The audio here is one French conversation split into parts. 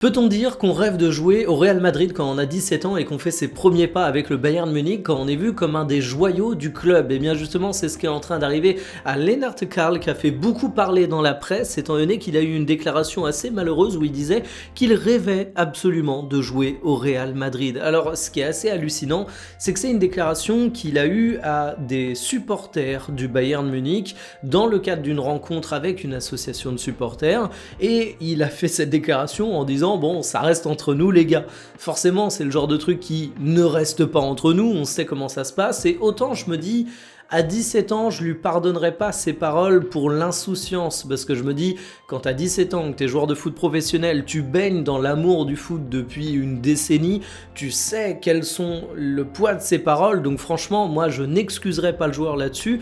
Peut-on dire qu'on rêve de jouer au Real Madrid quand on a 17 ans et qu'on fait ses premiers pas avec le Bayern Munich quand on est vu comme un des joyaux du club? Et bien justement, c'est ce qui est en train d'arriver à Lennart Kärl, qui a fait beaucoup parler dans la presse, étant donné qu'il a eu une déclaration assez malheureuse où il disait qu'il rêvait absolument de jouer au Real Madrid. Alors, ce qui est assez hallucinant, c'est que c'est une déclaration qu'il a eue à des supporters du Bayern Munich dans le cadre d'une rencontre avec une association de supporters, et il a fait cette déclaration en disant bon, ça reste entre nous les gars. Forcément, c'est le genre de truc qui ne reste pas entre nous, on sait comment ça se passe, et autant je me dis, à 17 ans, je lui pardonnerais pas ces paroles pour l'insouciance, parce que je me dis, quand t'as 17 ans, que t'es joueur de foot professionnel, tu baignes dans l'amour du foot depuis une décennie, tu sais quels sont le poids de ces paroles, donc franchement, moi je n'excuserais pas le joueur là-dessus.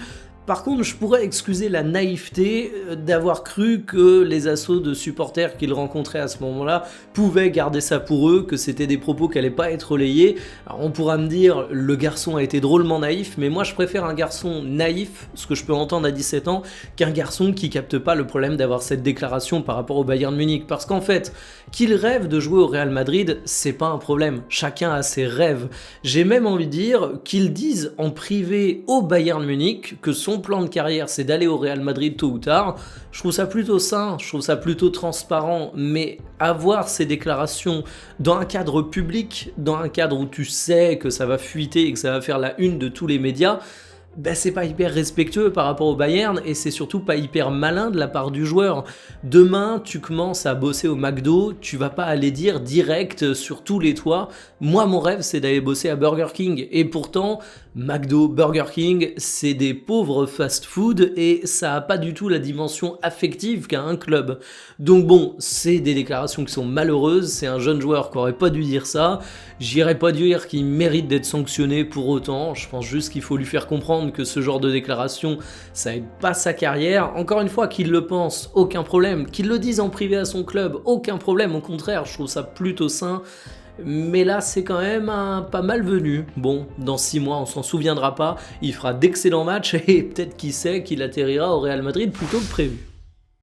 Par contre, je pourrais excuser la naïveté d'avoir cru que les assauts de supporters qu'il rencontrait à ce moment-là pouvaient garder ça pour eux, que c'était des propos qui n'allaient pas être relayés. Alors on pourra me dire, le garçon a été drôlement naïf, mais moi je préfère un garçon naïf, ce que je peux entendre à 17 ans, qu'un garçon qui capte pas le problème d'avoir cette déclaration par rapport au Bayern Munich. Parce qu'en fait, qu'il rêve de jouer au Real Madrid, c'est pas un problème. Chacun a ses rêves. J'ai même envie de dire qu'ils disent en privé au Bayern Munich que son plan de carrière c'est d'aller au Real Madrid tôt ou tard. Je trouve ça plutôt sain, je trouve ça plutôt transparent, mais avoir ces déclarations dans un cadre public, dans un cadre où tu sais que ça va fuiter et que ça va faire la une de tous les médias, ben c'est pas hyper respectueux par rapport au Bayern, et c'est surtout pas hyper malin de la part du joueur. Demain, tu commences à bosser au McDo, tu vas pas aller dire direct sur tous les toits, moi mon rêve c'est d'aller bosser à Burger King, et pourtant, McDo, Burger King, c'est des pauvres fast-food et ça a pas du tout la dimension affective qu'a un club. Donc bon, c'est des déclarations qui sont malheureuses, c'est un jeune joueur qui aurait pas dû dire ça, j'irais pas dire qu'il mérite d'être sanctionné pour autant, je pense juste qu'il faut lui faire comprendre que ce genre de déclaration, ça aide pas sa carrière. Encore une fois, qu'il le pense, aucun problème, qu'il le dise en privé à son club, aucun problème, au contraire, je trouve ça plutôt sain. Mais là, c'est quand même un pas malvenu. Bon, dans 6 mois, on s'en souviendra pas, il fera d'excellents matchs et peut-être qui sait qu'il atterrira au Real Madrid plus tôt que prévu.